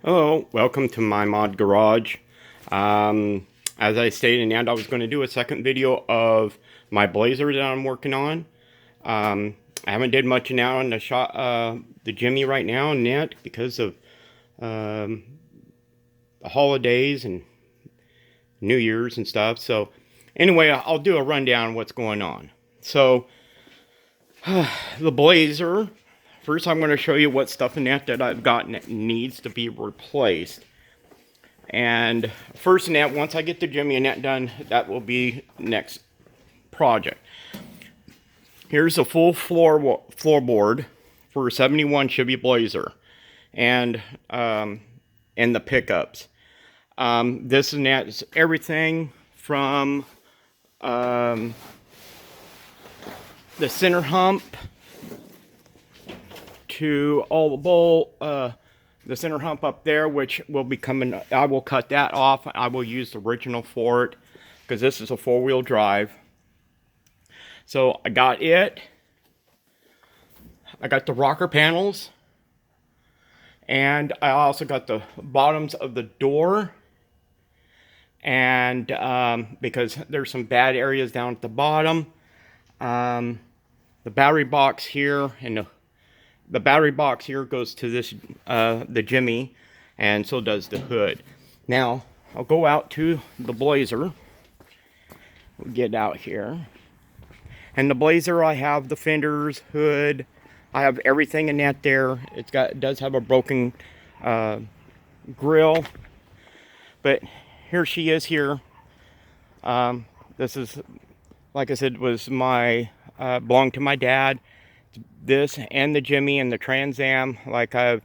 Hello, welcome to my mod garage. As I stated in the end, I was going to do a second video of my Blazer that I'm working on. I haven't did much now on the Jimmy right now and yet because of the holidays and New Year's and stuff. So anyway, I'll do a rundown of what's going on. So the Blazer. First, I'm going to show you what stuff in that I've gotten that needs to be replaced. And first in that, once I get the Jimmy and that done, that will be next project. Here's a full floorboard for a 71 Chevy Blazer, and the pickups. This and that is everything from the center hump to all the the center hump up there, which will be coming. I will cut that off. I will use the original for it because this is a four-wheel drive. So I got it. I got the rocker panels, and I also got the bottoms of the door. And because there's some bad areas down at the bottom, the battery box here and the battery box here goes to this the Jimmy, and so does the hood. Now I'll go out to the Blazer. We'll get out here, and the Blazer, I have the fenders, hood, I have everything in that there. It does have a broken grill, but here she is here. This is, like I said, was my belonged to my dad. This and the Jimmy and the Trans Am, like I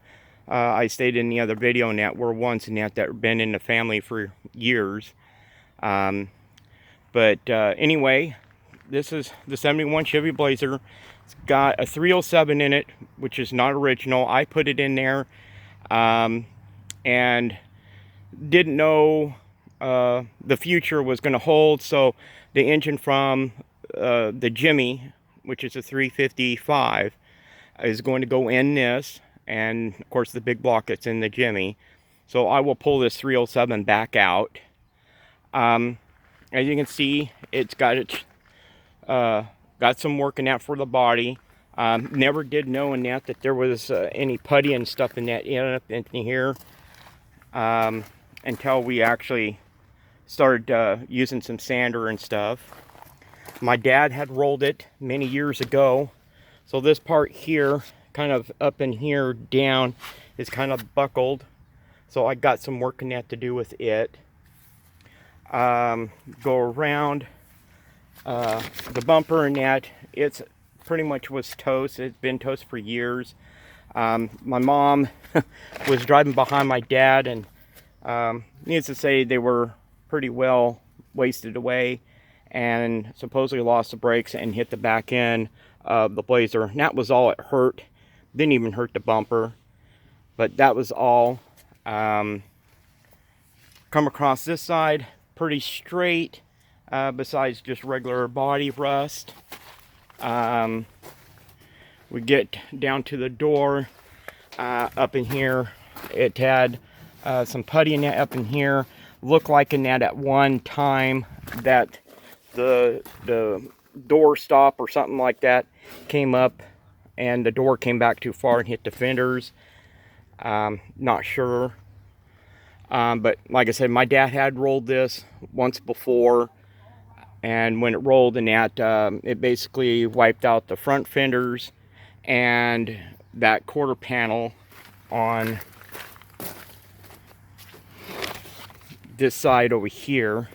stated in the other video, and that were ones in that have been in the family for years. Anyway, this is the 71 Chevy Blazer. It's got a 307 in it, which is not original. I put it in there, and didn't know the future was going to hold. So the engine from the Jimmy, which is a 355, is going to go in this, and of course the big block that's in the Jimmy. So I will pull this 307 back out. As you can see, it's got some work in that for the body. Never did know in that there was any putty and stuff in that in here until we actually started using some sander and stuff. My dad had rolled it many years ago, so this part here, kind of up in here down, is kind of buckled. So I got some work in that to do with it. Go around the bumper and that, it's pretty much was toast. It's been toast for years. My mom was driving behind my dad, and needless to say, they were pretty well wasted away, and supposedly lost the brakes and hit the back end of the Blazer. And that was all it hurt. Didn't even hurt the bumper, but that was all. Come across this side, pretty straight, besides just regular body rust. We get down to the door, up in here. It had some putty in that up in here. Looked like in that at one time that the door stop or something like that came up, and the door came back too far and hit the fenders. Not sure, but like I said, my dad had rolled this once before, and when it rolled in that, it basically wiped out the front fenders and that quarter panel on this side over here.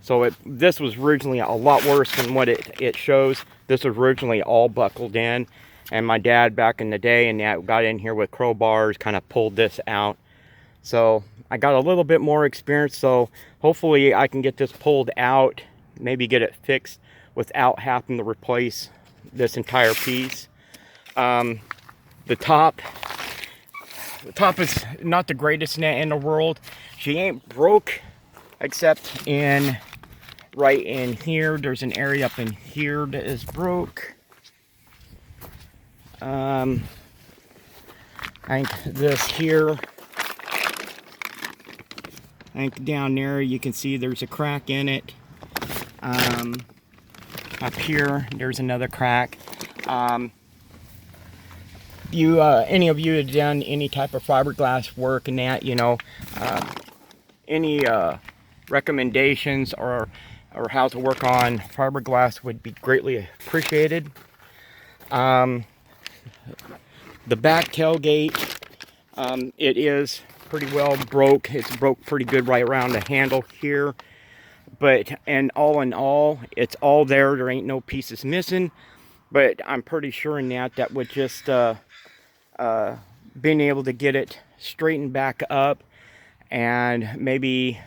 So this was originally a lot worse than what it shows. This was originally all buckled in, and my dad back in the day and that got in here with crowbars, kind of pulled this out. So I got a little bit more experience, so hopefully I can get this pulled out, maybe get it fixed without having to replace this entire piece. The top is not the greatest net in the world. She ain't broke, except in right in here. There's an area up in here that is broke. I think this here I think down there you can see there's a crack in it. Up here, there's another crack. Any of you have done any type of fiberglass work and that, you know, any recommendations or how to work on fiberglass would be greatly appreciated. The back tailgate, it is pretty well broke. It's broke pretty good right around the handle here. But, and all in all, it's all there. There ain't no pieces missing. But I'm pretty sure in that with just being able to get it straightened back up and maybe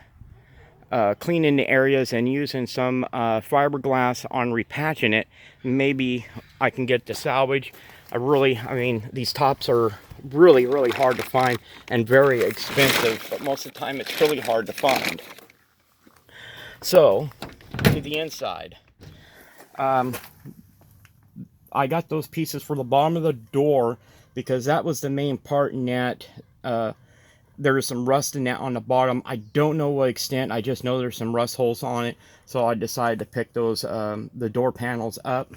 cleaning the areas and using some fiberglass on repatching it, maybe I can get to salvage. I mean, these tops are really hard to find and very expensive, but most of the time it's really hard to find. So, to the inside. I got those pieces for the bottom of the door because that was the main part in that. There is some rust in that on the bottom. I don't know what extent. I just know there's some rust holes on it. So I decided to pick those, the door panels up.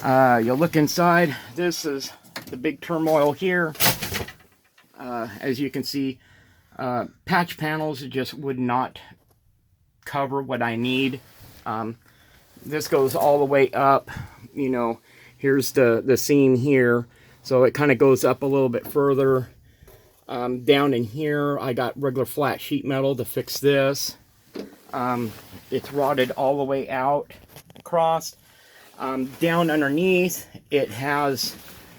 You look inside. This is the big turmoil here. As you can see, patch panels just would not cover what I need. This goes all the way up. You know, here's the seam here. So it kind of goes up a little bit further. Down in here, I got regular flat sheet metal to fix this. It's rotted all the way out across. Down underneath, it has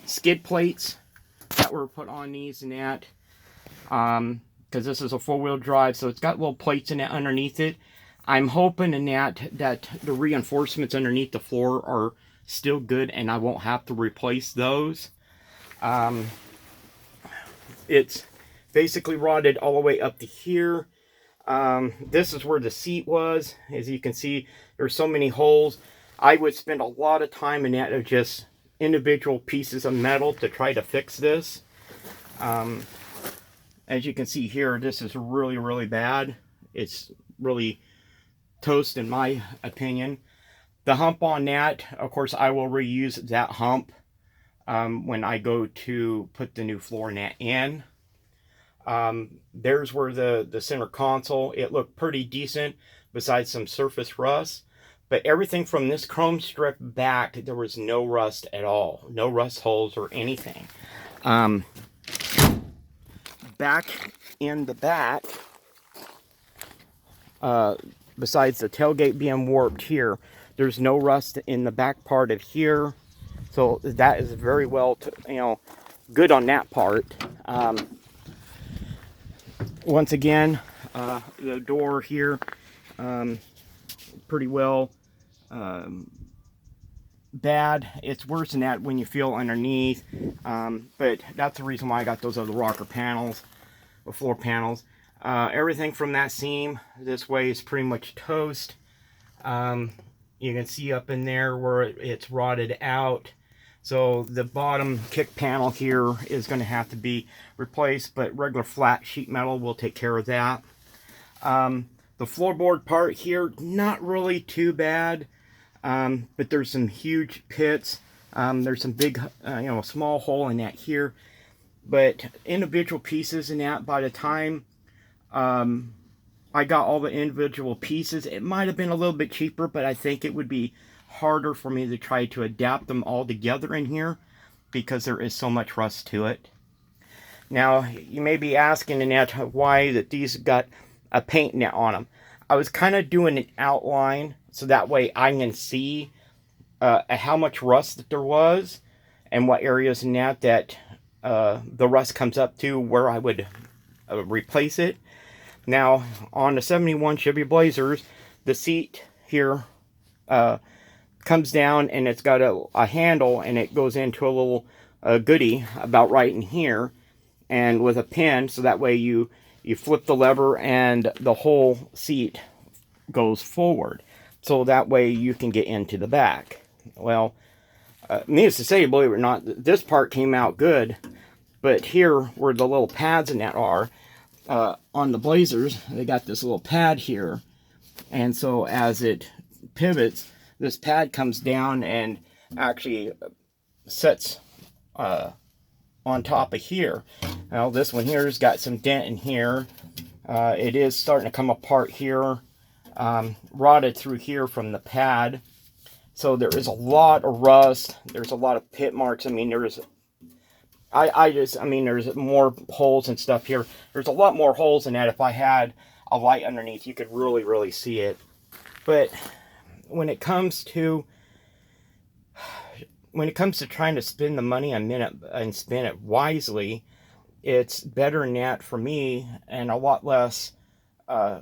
skid plates that were put on these and that. Because this is a four-wheel drive, so it's got little plates in it underneath it. I'm hoping in that the reinforcements underneath the floor are still good and I won't have to replace those. It's basically rotted all the way up to here. This is where the seat was. As you can see, there's so many holes. I would spend a lot of time in that of just individual pieces of metal to try to fix this. As you can see here, this is really bad. It's really toast in my opinion. The hump on that, of course, I will reuse that hump when I go to put the new floor mat in. There's where the center console, it looked pretty decent besides some surface rust. But everything from this chrome strip back, there was no rust at all. No rust holes or anything. Back in the back, besides the tailgate being warped here, there's no rust in the back part of here. So that is very well, good on that part. Once again, the door here, pretty well bad. It's worse than that when you feel underneath. But that's the reason why I got those other rocker panels, or floor panels. Everything from that seam this way is pretty much toast. You can see up in there where it's rotted out. So the bottom kick panel here is going to have to be replaced, but regular flat sheet metal will take care of that. The floorboard part here, not really too bad, but there's some huge pits. There's some big, small hole in that here. But individual pieces in that, by the time I got all the individual pieces, it might have been a little bit cheaper, but I think it would be harder for me to try to adapt them all together in here because there is so much rust to it. Now, you may be asking, Annette, why that these got a paint net on them. I was kind of doing an outline so that way I can see how much rust that there was and what areas in that the rust comes up to where I would replace it. Now, on the 71 Chevy Blazers, the seat here comes down and it's got a handle and it goes into a little goodie about right in here and with a pin, so that way you flip the lever and the whole seat goes forward, so that way you can get into the back. Well, needless to say, believe it or not, this part came out good, but here where the little pads in that are, on the Blazers, they got this little pad here, and so as it pivots, this pad comes down and actually sets on top of here. Now this one here has got some dent in here. It is starting to come apart here, rotted through here from the pad. So there is a lot of rust. There's a lot of pit marks. I mean, there's there's more holes and stuff here. There's a lot more holes in that. If I had a light underneath, you could really, really see it. But when it comes to trying to spend the money and spend it wisely, it's better than that for me, and a lot less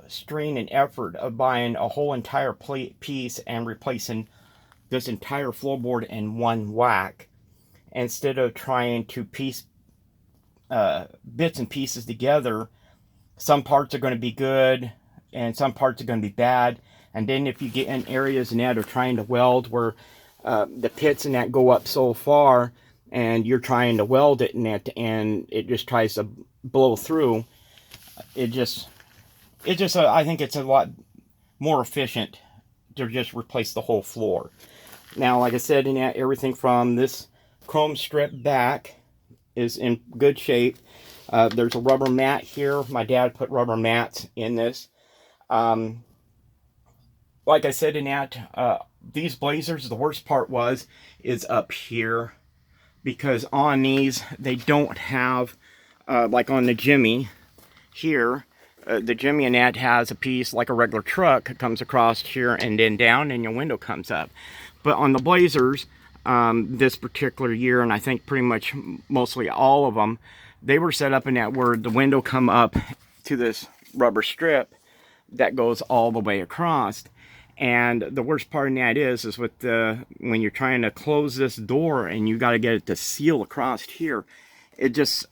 strain and effort of buying a whole entire piece and replacing this entire floorboard in one whack, instead of trying to piece bits and pieces together. Some parts are going to be good and some parts are going to be bad, and then if you get in areas and that are trying to weld where the pits and that go up so far and you're trying to weld it and it just tries to blow through, I think it's a lot more efficient to just replace the whole floor. Now, like I said, in that, everything from this chrome strip back is in good shape. There's a rubber mat here. My dad put rubber mats in this. Like I said, in that, these Blazers, the worst part is up here, because on these, they don't have, like on the Jimmy here, the Jimmy in that has a piece like a regular truck. It comes across here and then down and your window comes up. But on the Blazers, this particular year, and I think pretty much mostly all of them, they were set up in that where the window come up to this rubber strip that goes all the way across. And the worst part in that is with when you're trying to close this door and you got to get it to seal across here, it just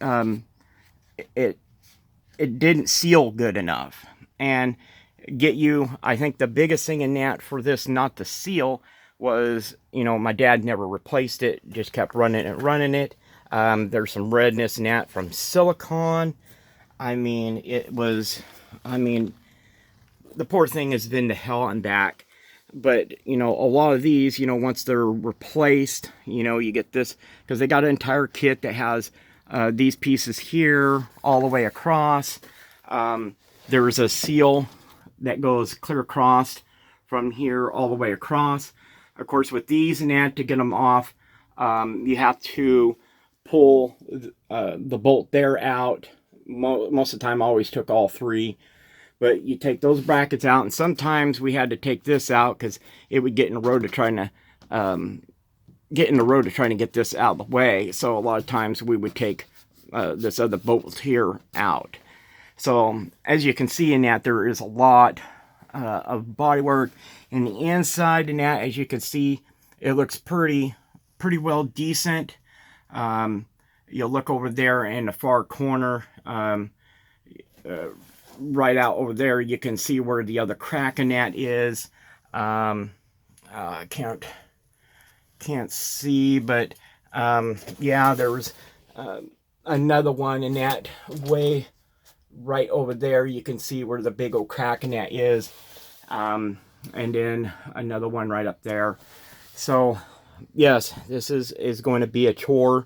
it didn't seal good enough. And I think the biggest thing in that for this not to seal was, my dad never replaced it, just kept running it. There's some redness in that from silicone. The poor thing has been to hell and back. But, a lot of these, once they're replaced, you get this, because they got an entire kit that has these pieces here all the way across. There's a seal that goes clear across from here all the way across. Of course, with these and that, to get them off, you have to pull the bolt there out. Most of the time, I always took all three. But you take those brackets out, and sometimes we had to take this out because it would get in the road to trying to get this out of the way. So a lot of times we would take this other bolt here out. So as you can see in that, there is a lot of bodywork in the inside, and that, as you can see, it looks pretty well decent. You'll look over there in the far corner. Right out over there, you can see where the other crack in that is. I can't see, but yeah, there was another one in that way right over there. You can see where the big old crack in that is, and then another one right up there. So yes, this is going to be a chore.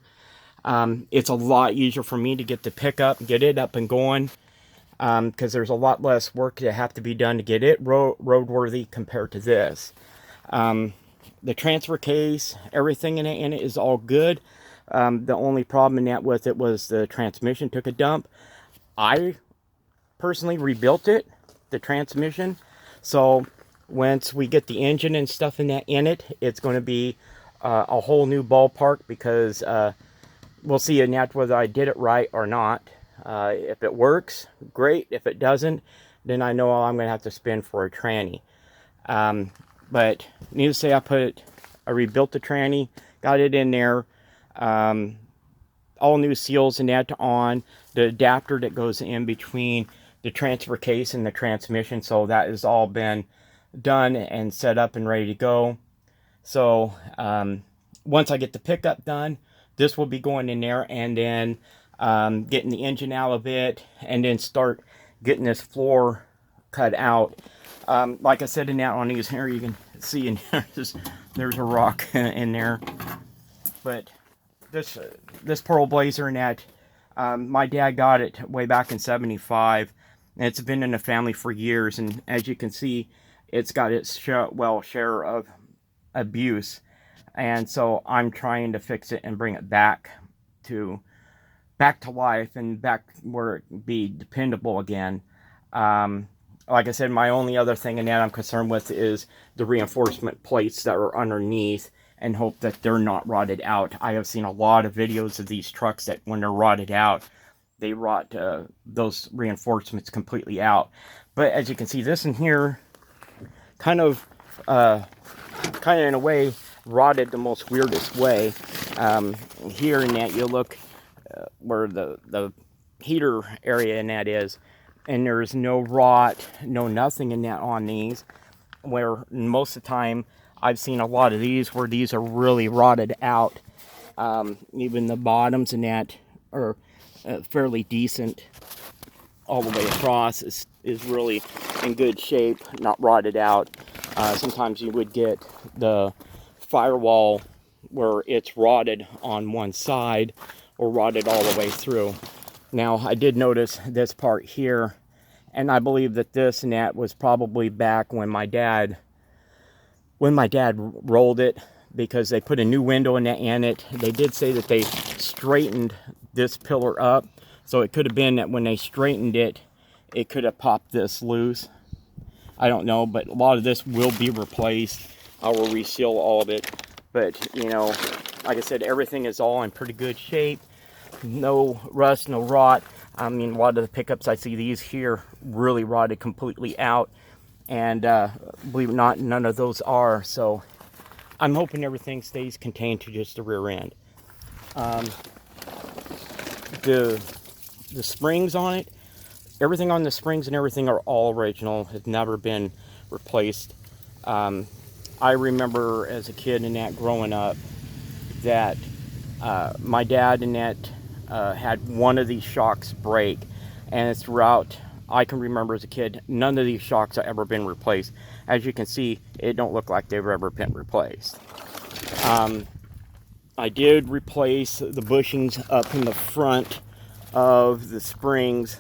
It's a lot easier for me to get the pickup, get it up and going, because there's a lot less work that have to be done to get it roadworthy compared to this. The transfer case, everything in it is all good. The only problem in that with it was the transmission took a dump. I personally rebuilt it, the transmission. So once we get the engine and stuff in it, it's going to be a whole new ballpark, because we'll see in that whether I did it right or not. If it works, great. If it doesn't, then I know I'm going to have to spend for a tranny. But needless to say, I rebuilt the tranny, got it in there, all new seals and that on, the adapter that goes in between the transfer case and the transmission. So that has all been done and set up and ready to go. So once I get the pickup done, this will be going in there, and then getting the engine out of it, and then start getting this floor cut out. Like I said in that on these here, you can see in there's a rock in there. But this Pearl Blazer net, my dad got it way back in '75, and it's been in the family for years. And as you can see, it's got its share of abuse, and so I'm trying to fix it and bring it back to life and back where it be dependable again. Like I said, my only other thing in that I'm concerned with is the reinforcement plates that are underneath, and hope that they're not rotted out. I have seen a lot of videos of these trucks that when they're rotted out, they rot those reinforcements completely out. But as you can see, this in here kind of in a way rotted the most weirdest way. Here in that, you look where the heater area in that is, and there's no rot, no nothing in that on these, where most of the time I've seen a lot of these where these are really rotted out. Even the bottoms in that are fairly decent all the way across, is really in good shape, not rotted out. Sometimes you would get the firewall where it's rotted on one side or rotted all the way through. Now, I did notice this part here, and I believe that this and that was probably back when my dad rolled it, because they put a new window in it. They did say that they straightened this pillar up, so it could have been that when they straightened it, it could have popped this loose. I don't know, but a lot of this will be replaced. I will reseal all of it. But, you know, like I said, everything is all in pretty good shape. No rust, no rot. I mean, a lot of the pickups I see, these here really rotted completely out. And believe it or not, none of those are. So I'm hoping everything stays contained to just the rear end. The springs on it, everything on the springs and everything are all original, has never been replaced. I remember as a kid and that growing up that my dad and that had one of these shocks break, and throughout I can remember as a kid, none of these shocks have ever been replaced. As you can see, it don't look like they've ever been replaced. I did replace the bushings up in the front of the springs,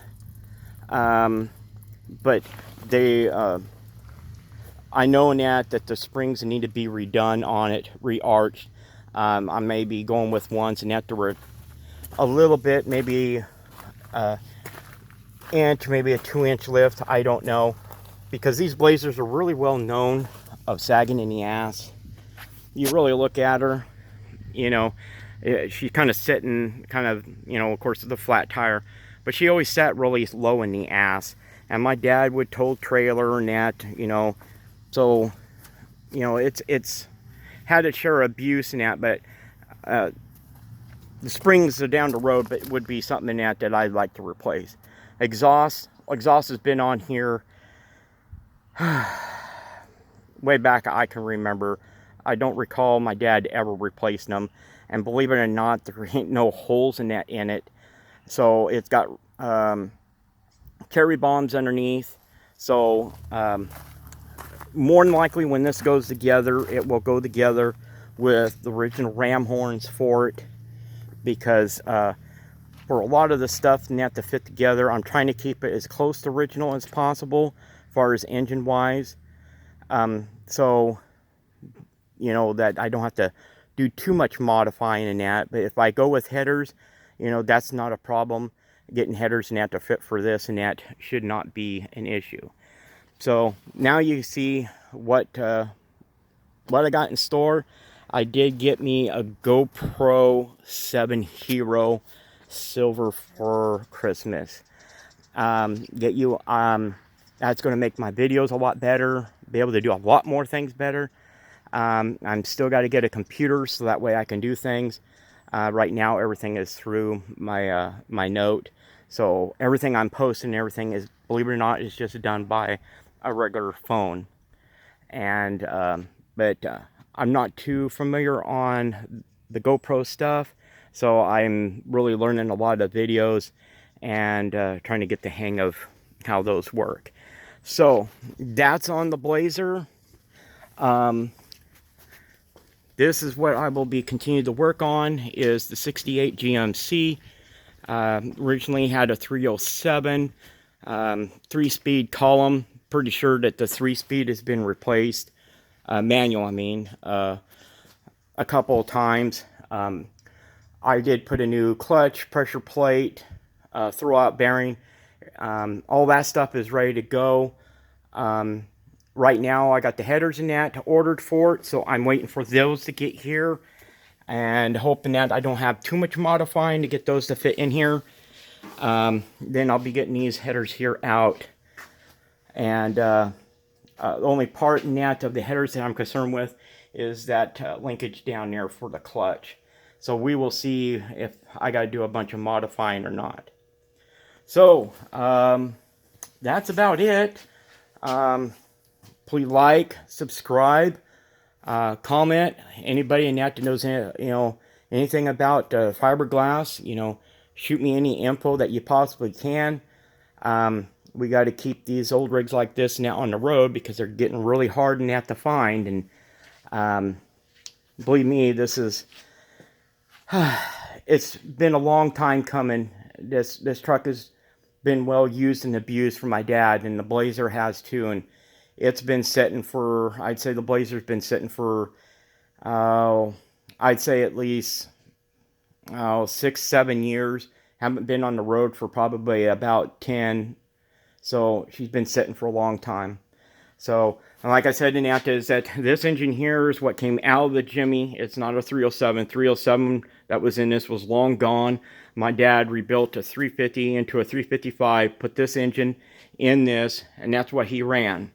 but they I know that the springs need to be redone on it, re-arched. I may be going with ones and that there were a little bit, maybe inch, maybe a 2-inch lift, I don't know, because these Blazers are really well known of sagging in the ass. You really look at her, you know, she's kind of sitting, you know, of course, the flat tire, but she always sat really low in the ass. And my dad would tow trailer and that, you know, so, you know, it's had its share of abuse in that, but the springs are down the road, but it would be something in that I'd like to replace. Exhaust has been on here way back I can remember. I don't recall my dad ever replacing them, and believe it or not, there ain't no holes in that in it. So it's got cherry bombs underneath. So more than likely when this goes together, it will go together with the original ram horns for it, because for a lot of the stuff and that to fit together, I'm trying to keep it as close to original as possible as far as engine wise, so you know that I don't have to do too much modifying in that. But if I go with headers, you know, that's not a problem. Getting headers and that to fit for this and that should not be an issue. So now you see what I got in store. I did get me a GoPro 7 Hero Silver for Christmas. That's going to make my videos a lot better, be able to do a lot more things better. I'm still got to get a computer so that way I can do things. Right now everything is through my my Note, so everything I'm posting, everything is, believe it or not, is just done by a regular phone. And but I'm not too familiar on the GoPro stuff, So I'm really learning a lot of videos and trying to get the hang of how those work. So that's on the Blazer. This is what I will be continuing to work on, is the 68 GMC. Originally had a 307 3-speed column. Pretty sure that the 3-speed has been replaced, manual I mean, a couple of times. I did put a new clutch, pressure plate, throwout bearing. All that stuff is ready to go. Right now I got the headers in that ordered for it, so I'm waiting for those to get here and hoping that I don't have too much modifying to get those to fit in here. Then I'll be getting these headers here out. And the only part in that of the headers that I'm concerned with is that linkage down there for the clutch. So we will see if I got to do a bunch of modifying or not. So that's about it. Please like, subscribe, comment. Anybody in that knows anything about fiberglass, shoot me any info that you possibly can. We got to keep these old rigs like this now on the road because they're getting really hard and to find. And believe me, this is it's been a long time coming. This truck has been well used and abused for my dad, and the Blazer has too. And it's been sitting for, I'd say the Blazer's been sitting for, I'd say at least 6-7 years. Haven't been on the road for probably about 10. So she's been sitting for a long time. So, like I said in that, is that this engine here is what came out of the Jimmy. It's not a 307. 307 that was in this was long gone. My dad rebuilt a 350 into a 355, put this engine in this, and that's what he ran.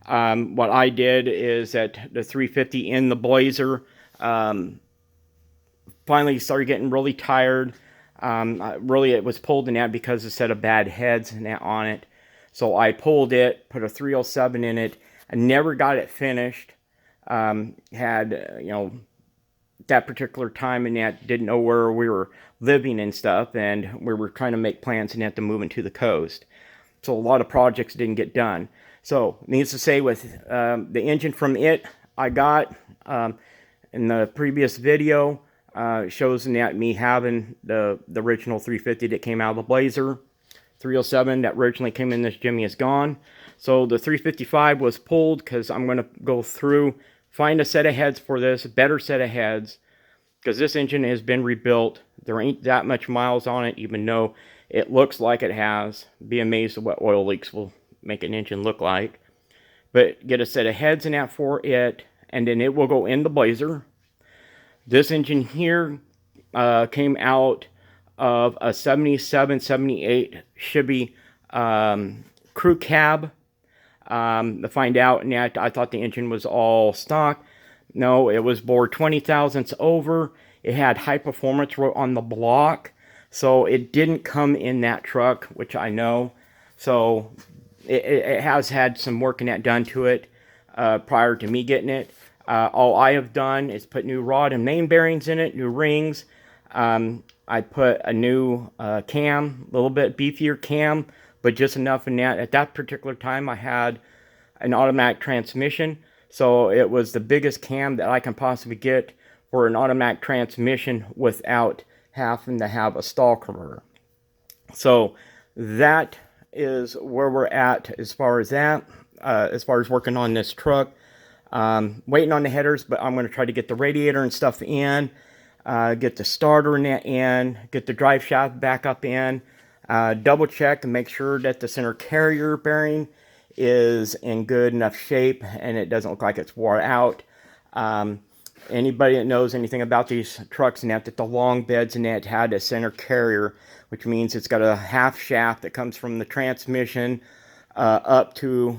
What I did is that the 350 in the Blazer finally started getting really tired. Really, it was pulled in that because of a set of bad heads on it. So I pulled it, put a 307 in it. I never got it finished. Had, that particular time and that didn't know where we were living and stuff. And we were trying to make plans and had to move into the coast. So a lot of projects didn't get done. So needless to say, with the engine from it, I got in the previous video, shows that me having the original 350 that came out of the Blazer. 307 that originally came in this Jimmy is gone. So the 355 was pulled because I'm going to go through, find a set of heads for this, a better set of heads, because this engine has been rebuilt. There ain't that much miles on it, even though it looks like it has. Be amazed at what oil leaks will make an engine look like. But get a set of heads in that for it, and then it will go in the Blazer. This engine here came out of a 77, 78 Chevy crew cab. To find out, and I thought the engine was all stock. No, it was bored 20 thousandths over. It had high performance wrote on the block, so it didn't come in that truck, which I know. So it has had some work in that done to it prior to me getting it. All I have done is put new rod and main bearings in it, new rings. I put a new cam, a little bit beefier cam, but just enough in that. At that particular time, I had an automatic transmission, so it was the biggest cam that I can possibly get for an automatic transmission without having to have a stall converter. So that is where we're at as far as that, as far as working on this truck. Waiting on the headers, but I'm going to try to get the radiator and stuff in. Get the starter in, get the drive shaft back up in, double check and make sure that the center carrier bearing is in good enough shape and it doesn't look like it's wore out. Anybody that knows anything about these trucks and that the long beds in that had a center carrier, which means it's got a half shaft that comes from the transmission up to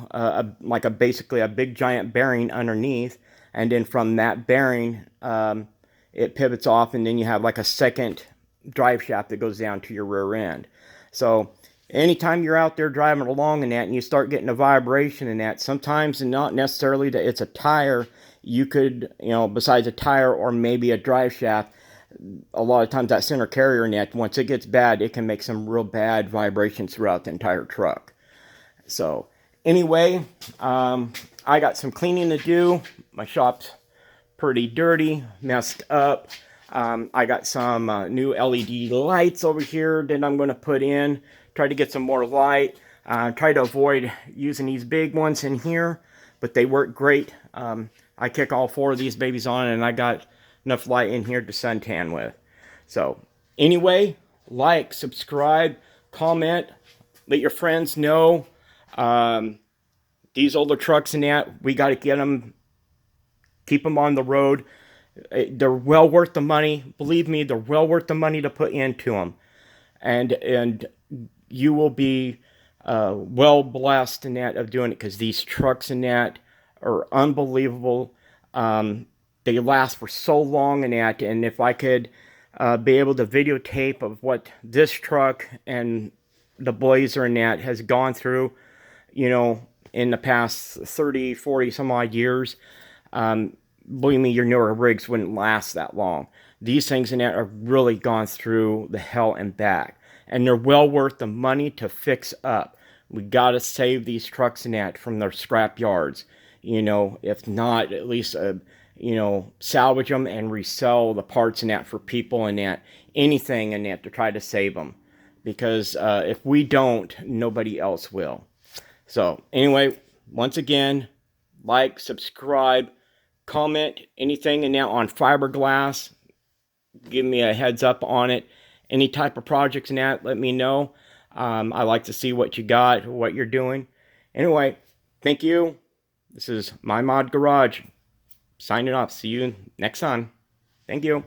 basically a big giant bearing underneath, and then from that bearing it pivots off, and then you have like a second drive shaft that goes down to your rear end. So anytime you're out there driving along in that and you start getting a vibration in that, sometimes, and not necessarily that it's a tire, you could, besides a tire or maybe a drive shaft, a lot of times that center carrier net, once it gets bad, it can make some real bad vibrations throughout the entire truck. So anyway, I got some cleaning to do. My shop's pretty dirty, messed up. I got some new LED lights over here that I'm going to put in. Try to get some more light. Try to avoid using these big ones in here, but they work great. I kick all 4 of these babies on, and I got enough light in here to suntan with. So anyway, like, subscribe, comment, let your friends know. These older trucks and that, we got to get them, keep them on the road. They're well worth the money. Believe me, they're well worth the money to put into them. And you will be well blessed in that of doing it, because these trucks and that are unbelievable. They last for so long in that, and if I could be able to videotape of what this truck and the Blazer and that has gone through, you know, in the past 30, 40 some odd years, believe me, your newer rigs wouldn't last that long. These things and that have really gone through the hell and back, and they're well worth the money to fix up. We got to save these trucks and that from their scrap yards. You know, if not, at least, you know, salvage them and resell the parts and that for people and that, anything and that, to try to save them. Because if we don't, nobody else will. So anyway, once again, like, subscribe, comment, anything and that on fiberglass. Give me a heads up on it. Any type of projects and that, let me know. I like to see what you got, what you're doing. Anyway, thank you. This is My Mod Garage signing off. See you next time. Thank you.